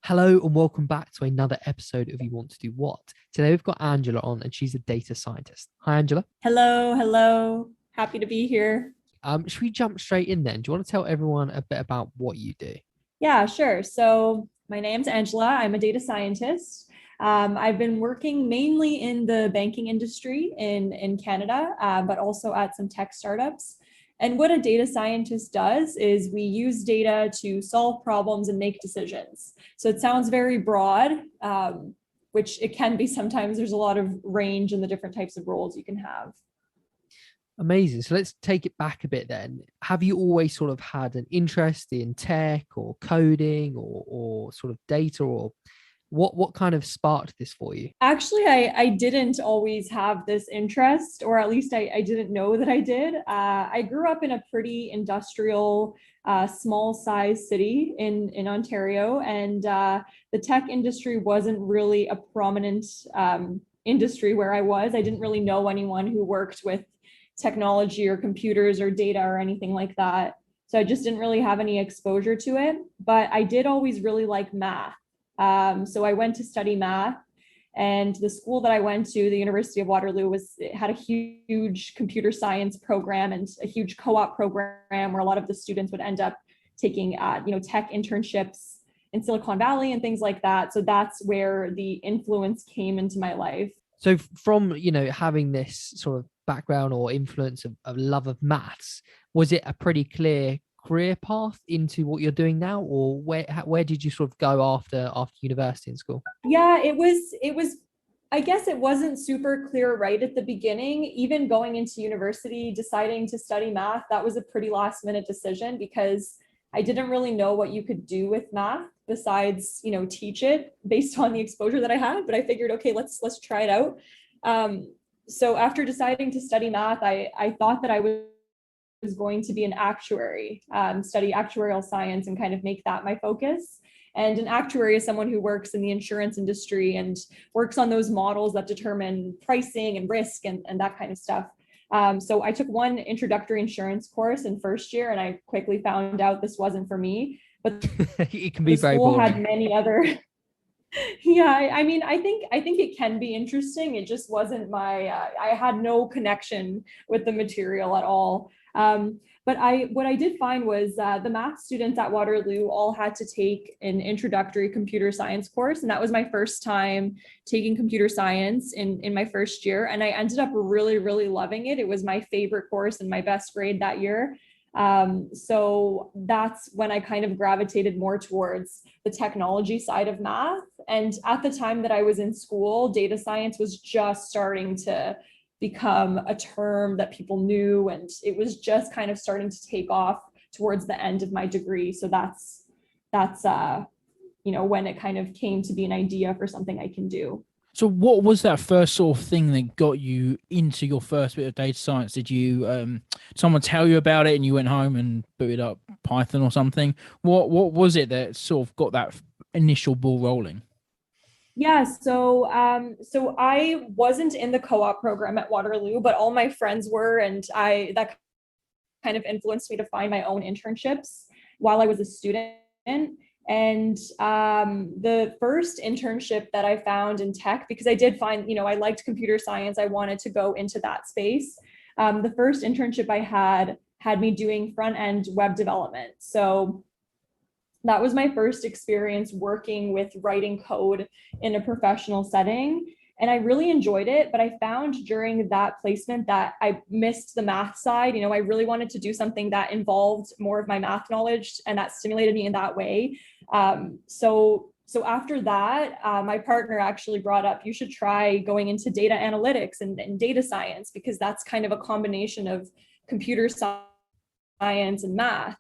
Hello and welcome back to another episode of You Want to Do What. Today we've got Angela on and she's a data scientist. Hi, Angela. Hello, hello. Happy to be here. Should we jump straight in then? Do you want to tell everyone a bit about what you do? Yeah, sure. So, my name's Angela. I'm a data scientist. I've been working mainly in the banking industry in Canada, but also at some tech startups. And what a data scientist does is we use data to solve problems and make decisions. So it sounds very broad, which it can be sometimes. There's a lot of range in the different types of roles you can have. Amazing. So let's take it back a bit then. Have you always sort of had an interest in tech or coding or sort of data or what kind of sparked this for you? Actually, I didn't always have this interest, or at least I didn't know that I did. I grew up in a pretty industrial, small size city in Ontario, and the tech industry wasn't really a prominent industry where I was. I didn't really know anyone who worked with technology or computers or data or anything like that. So I just didn't really have any exposure to it. But I did always really like math. So I went to study math, and the school that I went to, the University of Waterloo, had a huge computer science program and a huge co-op program where a lot of the students would end up taking tech internships in Silicon Valley and things like that. So that's where the influence came into my life. So from, having this sort of background or influence of love of maths, was it a pretty clear career path into what you're doing now, or where did you sort of go after university and school? Yeah, it was I guess it wasn't super clear right at the beginning. Even going into university, deciding to study math, that was a pretty last minute decision because I didn't really know what you could do with math besides, teach it based on the exposure that I had. But I figured, okay, let's try it out. So after deciding to study math, I thought that I was going to be an actuary, study actuarial science and kind of make that my focus. And an actuary is someone who works in the insurance industry and works on those models that determine pricing and risk and that kind of stuff. So I took one introductory insurance course in first year, and I quickly found out this wasn't for me. But It can be the very school boring. had many other. Yeah, I mean, I think it can be interesting. It just wasn't my. I had no connection with the material at all. But what I did find was the math students at Waterloo all had to take an introductory computer science course, and that was my first time taking computer science in my first year, and I ended up really loving it. It was my favorite course and my best grade that year. So that's when I kind of gravitated more towards the technology side of math. And at the time that I was in school, data science was just starting to become a term that people knew, and it was just kind of starting to take off towards the end of my degree. So that's when it kind of came to be an idea for something I can do. So what was that first sort of thing that got you into your first bit of data science? Did you someone tell you about it and you went home and booted up Python or something? What was it that sort of got that initial ball rolling? Yeah, so I wasn't in the co-op program at Waterloo, but all my friends were, and I that kind of influenced me to find my own internships while I was a student. And the first internship that I found in tech, because I did find, I liked computer science, I wanted to go into that space. The first internship I had me doing front end web development. So that was my first experience working with writing code in a professional setting. And I really enjoyed it, but I found during that placement that I missed the math side. I really wanted to do something that involved more of my math knowledge and that stimulated me in that way. So after that, my partner actually brought up, you should try going into data analytics and data science, because that's kind of a combination of computer science and math.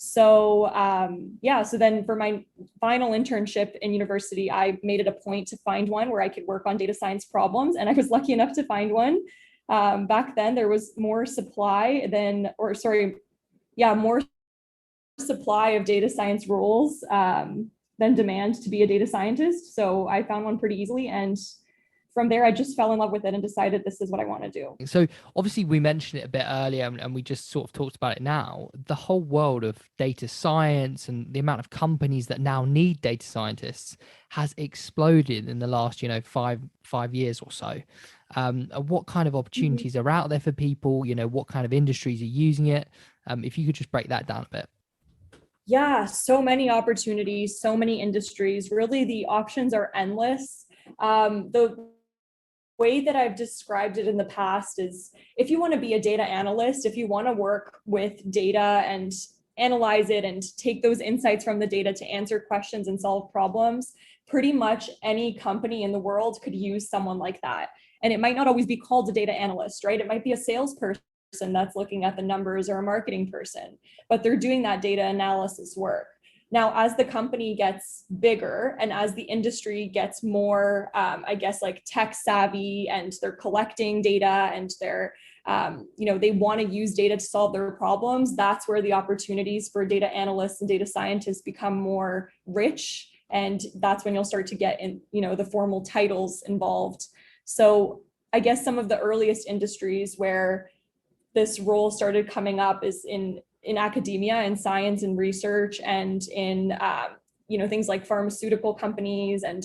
So then for my final internship in university, I made it a point to find one where I could work on data science problems, and I was lucky enough to find one. Back then there was more supply more supply of data science roles than demand to be a data scientist. So I found one pretty easily, and from there, I just fell in love with it and decided this is what I want to do. So obviously we mentioned it a bit earlier, and we just sort of talked about it now. The whole world of data science and the amount of companies that now need data scientists has exploded in the last, 5 years or so. What kind of opportunities are out there for people? What kind of industries are using it? If you could just break that down a bit. Yeah, so many opportunities, so many industries. Really, the options are endless. The way that I've described it in the past is, if you want to be a data analyst, if you want to work with data and analyze it and take those insights from the data to answer questions and solve problems, pretty much any company in the world could use someone like that. And it might not always be called a data analyst, right? It might be a salesperson that's looking at the numbers, or a marketing person, but they're doing that data analysis work. Now, as the company gets bigger and as the industry gets more, like tech savvy, and they're collecting data, and they're, they want to use data to solve their problems, that's where the opportunities for data analysts and data scientists become more rich. And that's when you'll start to get in, the formal titles involved. So I guess some of the earliest industries where this role started coming up is in academia and science and research, and in things like pharmaceutical companies and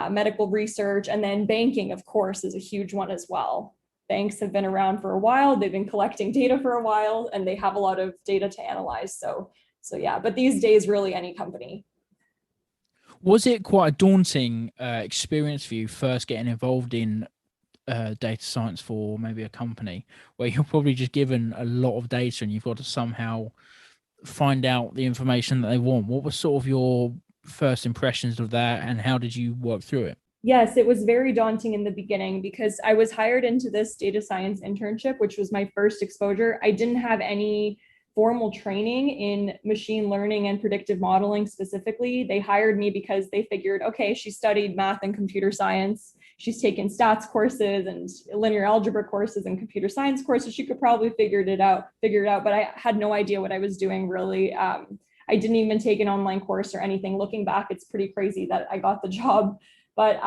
medical research. And then banking, of course, is a huge one as well. Banks have been around for a while, they've been collecting data for a while, and they have a lot of data to analyze. So yeah, but these days, really any company. Was it quite a daunting experience for you first getting involved in data science for maybe a company, where you're probably just given a lot of data and you've got to somehow find out the information that they want? What was sort of your first impressions of that, and how did you work through it? Yes, it was very daunting in the beginning, because I was hired into this data science internship, which was my first exposure. I didn't have any formal training in machine learning and predictive modeling specifically. They hired me because they figured, okay, she studied math and computer science, she's taken stats courses and linear algebra courses and computer science courses, she could probably figure it out. But I had no idea what I was doing, really. I didn't even take an online course or anything. Looking back, it's pretty crazy that I got the job. But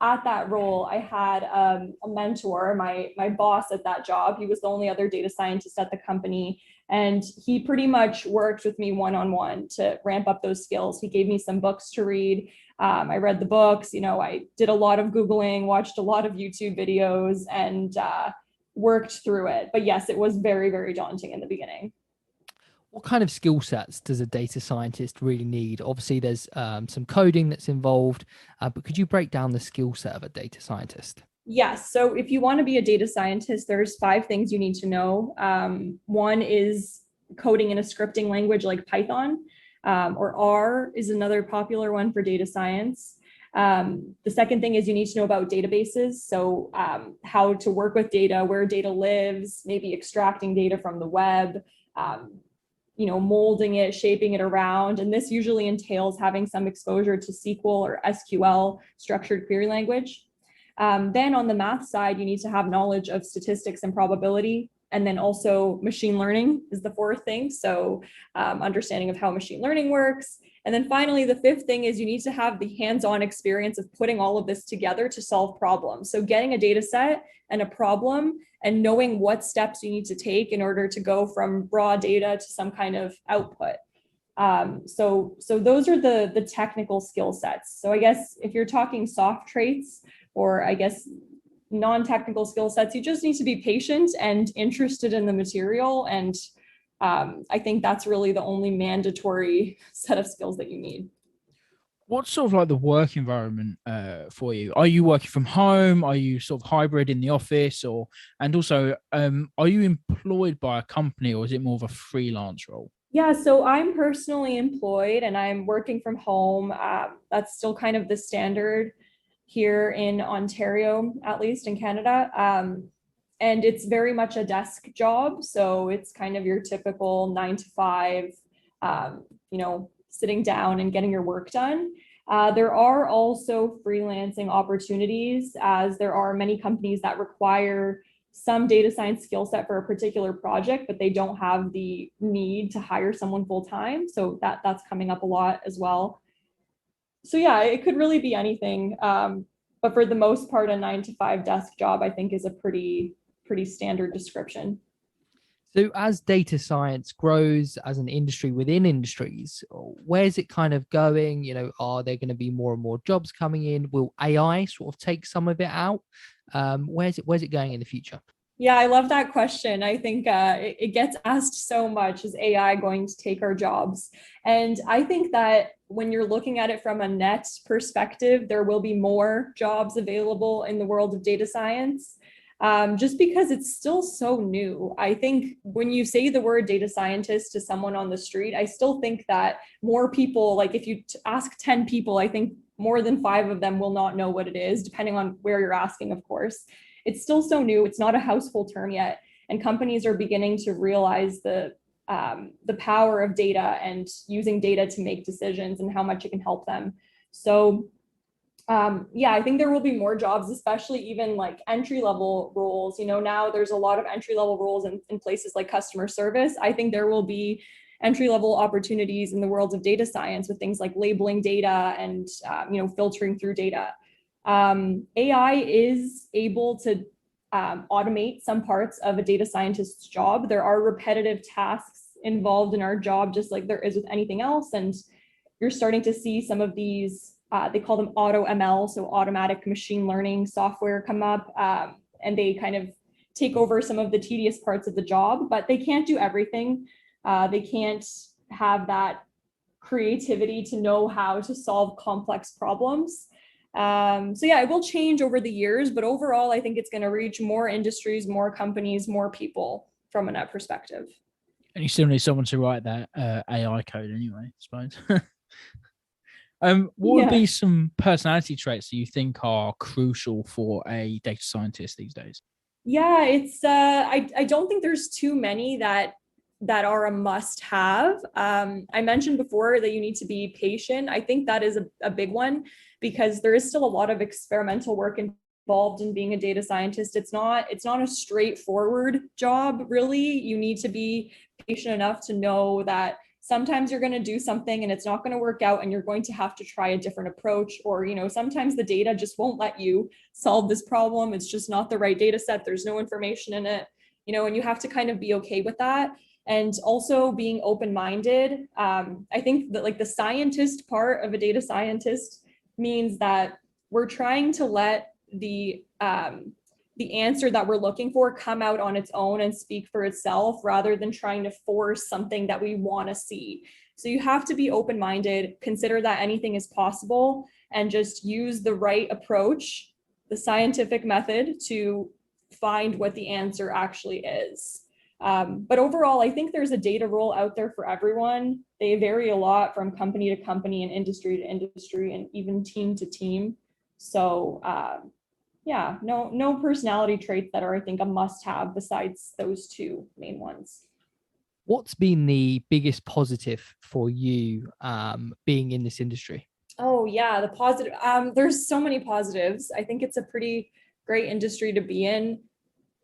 at that role, I had a mentor, my boss at that job. He was the only other data scientist at the company. And he pretty much worked with me one-on-one to ramp up those skills. He gave me some books to read. I read the books, I did a lot of Googling, watched a lot of YouTube videos, and worked through it. But yes, it was very, very daunting in the beginning. What kind of skill sets does a data scientist really need? Obviously, there's some coding that's involved, but could you break down the skill set of a data scientist? Yes. So if you want to be a data scientist, there's 5 things you need to know. One is coding in a scripting language like Python, or R is another popular one for data science. The second thing is you need to know about databases. So how to work with data, where data lives, maybe extracting data from the web, molding it, shaping it around. And this usually entails having some exposure to SQL or SQL, structured query language. Then on the math side, you need to have knowledge of statistics and probability. And then also machine learning is the 4th thing. So understanding of how machine learning works. And then finally, the 5th thing is you need to have the hands-on experience of putting all of this together to solve problems. So getting a data set and a problem and knowing what steps you need to take in order to go from raw data to some kind of output. So those are the technical skill sets. So I guess if you're talking soft traits, or I guess non-technical skill sets, you just need to be patient and interested in the material. And I think that's really the only mandatory set of skills that you need. What's sort of like the work environment for you? Are you working from home? Are you sort of hybrid in the office? And also, are you employed by a company, or is it more of a freelance role? Yeah, so I'm personally employed and I'm working from home. That's still kind of the standard here in Ontario, at least in Canada. And it's very much a desk job. So it's kind of your typical 9 to 5, sitting down and getting your work done. There are also freelancing opportunities, as there are many companies that require some data science skill set for a particular project, but they don't have the need to hire someone full time. So that's coming up a lot as well. So yeah, it could really be anything. But for the most part, a 9 to 5 desk job, I think, is a pretty standard description. So as data science grows as an industry within industries, where's it kind of going? Are there going to be more and more jobs coming in? Will AI sort of take some of it out? Where's it going in the future? Yeah, I love that question. I think it gets asked so much, is AI going to take our jobs? And I think that when you're looking at it from a net perspective, there will be more jobs available in the world of data science. Just because it's still so new. I think when you say the word data scientist to someone on the street, I still think that more people, like if you ask 10 people, I think more than 5 of them will not know what it is, depending on where you're asking, of course. It's still so new. It's not a household term yet. And companies are beginning to realize the power of data and using data to make decisions and how much it can help them. So yeah, I think there will be more jobs, especially even like entry-level roles. Now there's a lot of entry-level roles in places like customer service. I think there will be entry-level opportunities in the world of data science with things like labeling data and filtering through data. AI is able to automate some parts of a data scientist's job. There are repetitive tasks involved in our job, just like there is with anything else. And you're starting to see some of these, they call them auto ML, so automatic machine learning software come up, and they kind of take over some of the tedious parts of the job, but they can't do everything. They can't have that creativity to know how to solve complex problems. So yeah, it will change over the years, but overall, I think it's going to reach more industries, more companies, more people from a net perspective. And you still need someone to write that AI code anyway, I suppose. What would be some personality traits that you think are crucial for a data scientist these days? Yeah, it's I don't think there's too many that are a must-have. I mentioned before that you need to be patient. I think that is a big one, because there is still a lot of experimental work involved in being a data scientist. It's not a straightforward job, really. You need to be patient enough to know that sometimes you're going to do something and it's not going to work out and you're going to have to try a different approach, or sometimes the data just won't let you solve this problem. It's just not the right data set. There's no information in it, and you have to kind of be okay with that. And also being open-minded. I think that like the scientist part of a data scientist means that we're trying to let the answer that we're looking for come out on its own and speak for itself, rather than trying to force something that we want to see. So you have to be open-minded, consider that anything is possible, and just use the right approach, the scientific method, to find what the answer actually is. But overall, I think there's a data role out there for everyone. They vary a lot from company to company and industry to industry and even team to team. So yeah, no personality traits that are, I think, a must-have besides those 2 main ones. What's been the biggest positive for you being in this industry? Oh yeah, the positive. There's so many positives. I think it's a pretty great industry to be in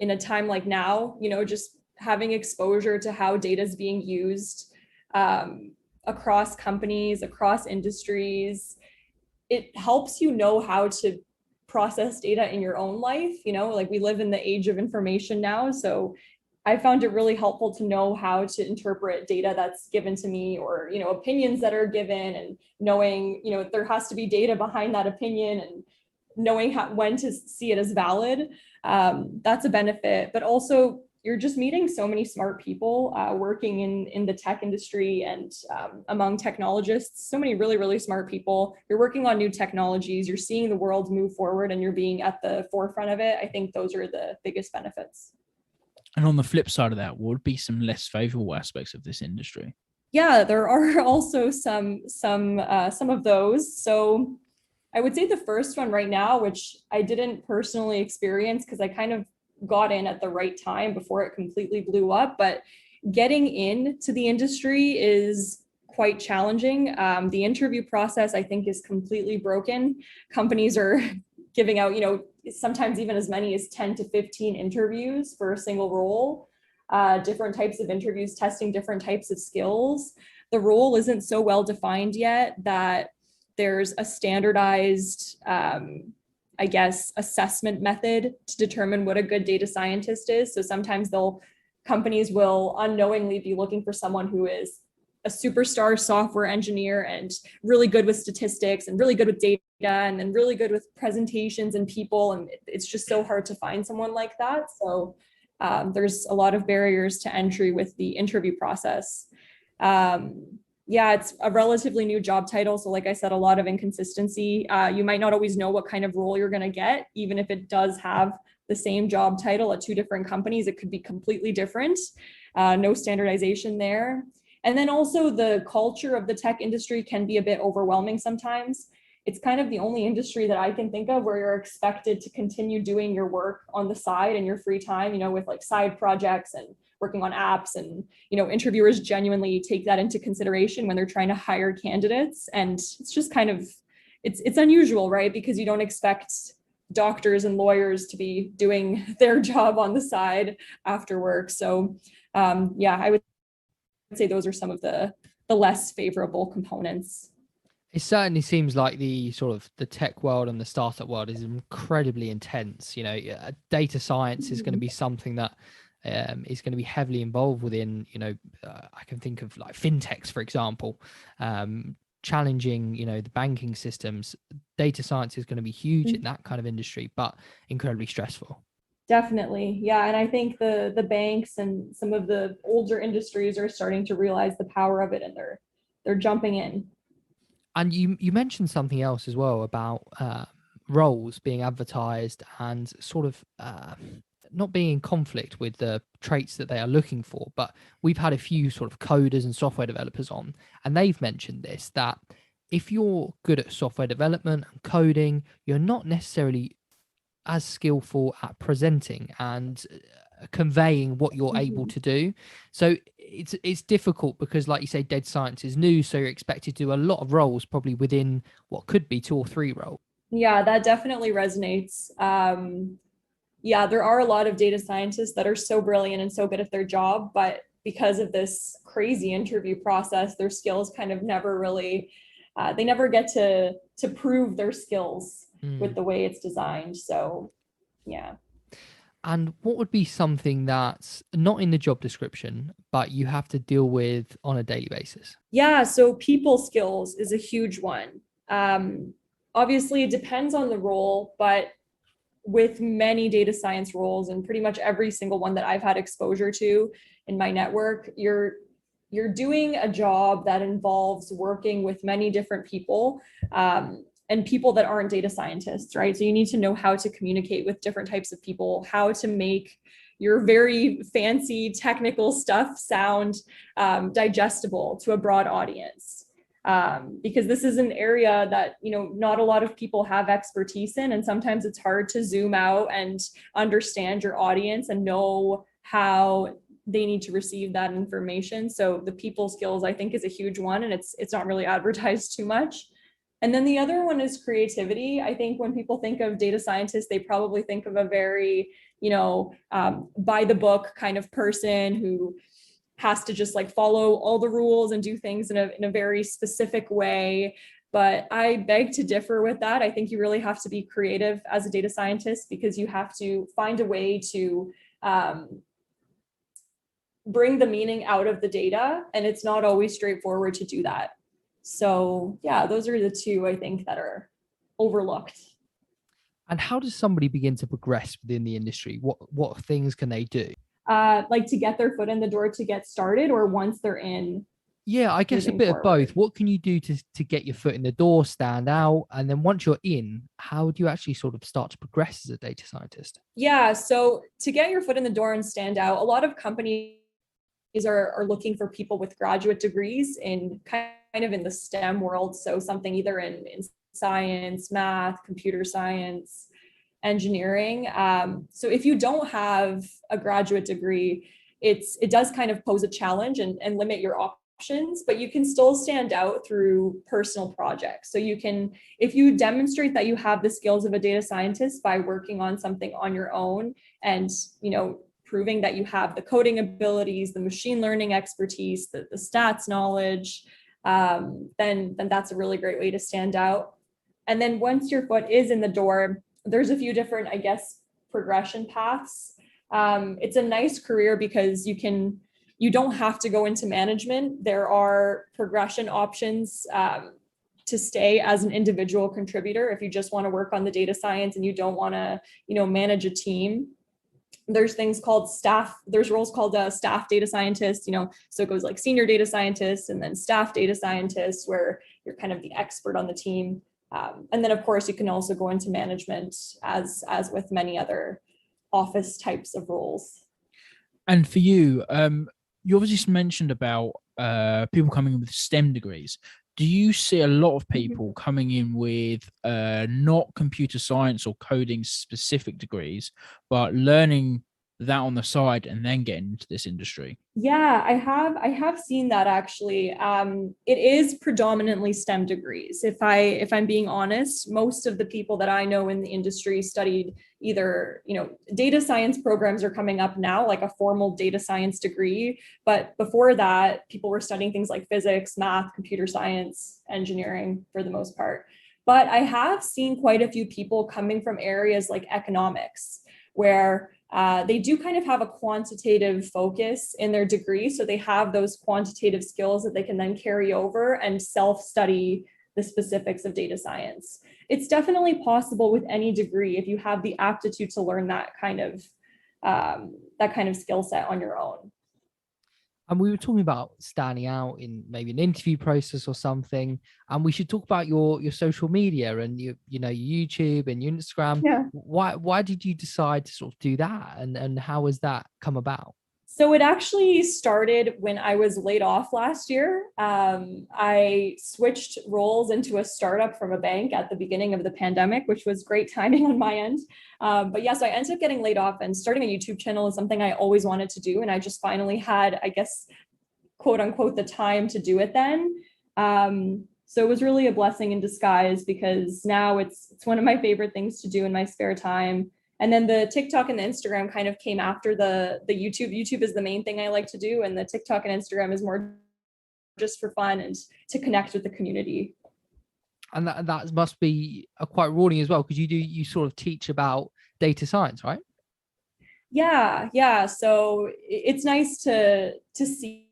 a time like now, just having exposure to how data is being used across companies, across industries. It helps you know how to process data in your own life. Like we live in the age of information now. So I found it really helpful to know how to interpret data that's given to me, or, opinions that are given, and knowing, there has to be data behind that opinion, and knowing when to see it as valid. That's a benefit, but also you're just meeting so many smart people working in the tech industry and among technologists, so many really, really smart people. You're working on new technologies, you're seeing the world move forward, and you're being at the forefront of it. I think those are the biggest benefits. And on the flip side of that, what would be some less favorable aspects of this industry? Yeah, there are also some of those. So I would say the first one right now, which I didn't personally experience because I kind of got in at the right time before it completely blew up, but getting into the industry is quite challenging. The interview process, I think, is completely broken. Companies are giving out, sometimes even as many as 10 to 15 interviews for a single role, different types of interviews testing different types of skills. The role isn't so well defined yet that there's a standardized I guess, assessment method to determine what a good data scientist is. So sometimes companies will unknowingly be looking for someone who is a superstar software engineer and really good with statistics and really good with data and then really good with presentations and people. And it's just so hard to find someone like that. So there's a lot of barriers to entry with the interview process. Yeah, it's a relatively new job title. So like I said, a lot of inconsistency. You might not always know what kind of role you're going to get, even if it does have the same job title at two different companies. It could be completely different. No standardization there. And then also the culture of the tech industry can be a bit overwhelming sometimes. It's kind of the only industry that I can think of where you're expected to continue doing your work on the side in your free time, you know, with like side projects and working on apps. And, you know, interviewers genuinely take that into consideration when they're trying to hire candidates. And it's just kind of, it's unusual, right? Because you don't expect doctors and lawyers to be doing their job on the side after work. So yeah, I would say those are some of the less favorable components. It certainly seems like the sort of the tech world and the startup world is incredibly intense. You know, data science is going to be something that is going to be heavily involved within, you know, I can think of like Fintechs, for example, challenging, you know, the banking systems. Data science is going to be huge in that kind of industry, but incredibly stressful. Definitely. Yeah. And I think the banks and some of the older industries are starting to realize the power of it, and they're jumping in. And you mentioned something else as well about roles being advertised and sort of not being in conflict with the traits that they are looking for. But we've had a few sort of coders and software developers on, and they've mentioned this, that if you're good at software development and coding, you're not necessarily as skillful at presenting and conveying what you're able to do. So it's difficult because, like you say, data science is new, so you're expected to do a lot of roles probably within what could be 2 or 3 roles. Yeah, that definitely resonates. Yeah, there are a lot of data scientists that are so brilliant and so good at their job, but because of this crazy interview process, their skills kind of never really, they never get to prove their skills with the way it's designed. So yeah. And what would be something that's not in the job description, but you have to deal with on a daily basis? Yeah, so people skills is a huge one. Obviously, it depends on the role, but with many data science roles and pretty much every single one that I've had exposure to in my network, you're doing a job that involves working with many different people. And people that aren't data scientists, right? So you need to know how to communicate with different types of people, how to make your very fancy technical stuff sound digestible to a broad audience. Because this is an area that, you know, not a lot of people have expertise in, and sometimes it's hard to zoom out and understand your audience and know how they need to receive that information. So the people skills, I think, is a huge one, and it's not really advertised too much. And then the other one is creativity. I think when people think of data scientists, they probably think of a very, you know, by the book kind of person who has to just like follow all the rules and do things in a very specific way. But I beg to differ with that. I think you really have to be creative as a data scientist, because you have to find a way to bring the meaning out of the data. And it's not always straightforward to do that. So yeah, those are the two I think that are overlooked. And how does somebody begin to progress within the industry? What things can they do? Like to get their foot in the door to get started, or once they're in? Yeah, I guess a bit of both. What can you do to get your foot in the door, stand out? And then once you're in, how do you actually sort of start to progress as a data scientist? Yeah, so to get your foot in the door and stand out, a lot of companies are looking for people with graduate degrees in kind of in the STEM world. So something either in science, math, computer science, engineering. So if you don't have a graduate degree, it does kind of pose a challenge and limit your options, but you can still stand out through personal projects. So you can, if you demonstrate that you have the skills of a data scientist by working on something on your own and, you know, proving that you have the coding abilities, the machine learning expertise, the stats knowledge, then that's a really great way to stand out. And then once your foot is in the door, there's a few different, I guess, progression paths. It's a nice career because you don't have to go into management. There are progression options to stay as an individual contributor if you just want to work on the data science and you don't want to, manage a team. There's things called there's roles called staff data scientist, so it goes like senior data scientist and then staff data scientist, where you're kind of the expert on the team. And then of course you can also go into management as with many other office types of roles. And for you, you obviously mentioned about people coming in with STEM degrees. Do you see a lot of people coming in with not computer science or coding specific degrees, but learning that on the side and then getting into this industry? Yeah, I have seen that actually. It is predominantly STEM degrees. If I'm being honest, most of the people that I know in the industry studied either, data science programs are coming up now, like a formal data science degree. But before that, people were studying things like physics, math, computer science, engineering for the most part. But I have seen quite a few people coming from areas like economics, where they do kind of have a quantitative focus in their degree. So they have those quantitative skills that they can then carry over and self-study the specifics of data science. It's definitely possible with any degree if you have the aptitude to learn that kind of skill set on your own. And we were talking about standing out in maybe an interview process or something. And we should talk about your social media and your YouTube and your Instagram. Yeah. Why did you decide to sort of do that? And how has that come about? So it actually started when I was laid off last year. I switched roles into a startup from a bank at the beginning of the pandemic, which was great timing on my end. But yeah, so I ended up getting laid off, and starting a YouTube channel is something I always wanted to do. And I just finally had, I guess, quote unquote, the time to do it then. So it was really a blessing in disguise, because now it's one of my favorite things to do in my spare time. And then the TikTok and the Instagram kind of came after the YouTube. YouTube is the main thing I like to do, and the TikTok and Instagram is more just for fun and to connect with the community. And that must be quite rewarding as well, because you sort of teach about data science, right? Yeah. So it's nice to see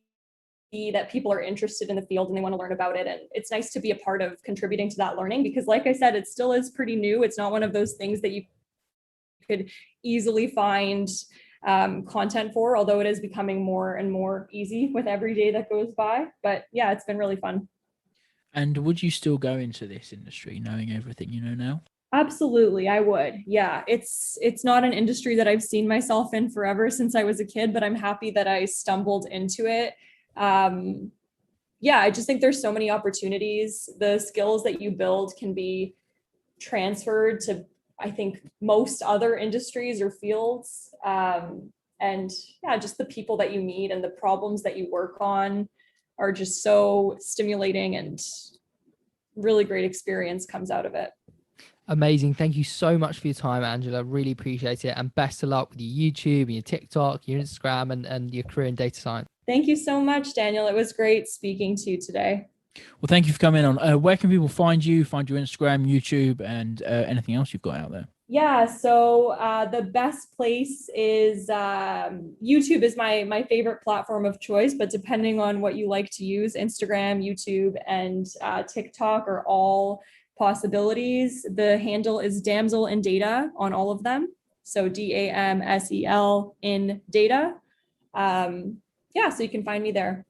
that people are interested in the field and they want to learn about it. And it's nice to be a part of contributing to that learning, because like I said, it still is pretty new. It's not one of those things that you could easily find content for, although it is becoming more and more easy with every day that goes by. But yeah, it's been really fun. And would you still go into this industry knowing everything you know now? Absolutely, I would. Yeah, it's not an industry that I've seen myself in forever since I was a kid, but I'm happy that I stumbled into it. Yeah, I just think there's so many opportunities. The skills that you build can be transferred to, I think, most other industries or fields. And yeah, just the people that you meet and the problems that you work on are just so stimulating, and really great experience comes out of it. Amazing. Thank you so much for your time, Angela. Really appreciate it. And best of luck with your YouTube and your TikTok, your Instagram, and your career in data science. Thank you so much, Daniel. It was great speaking to you today. Well, thank you for coming on. Where can people find you, find your Instagram, YouTube, and anything else you've got out there? Yeah, so the best place is YouTube is my favorite platform of choice, but depending on what you like to use, Instagram, YouTube, and TikTok are all possibilities. The handle is Damsel in Data on all of them. So DAMSEL in data. Yeah, so you can find me there.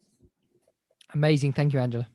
Amazing. Thank you, Angela.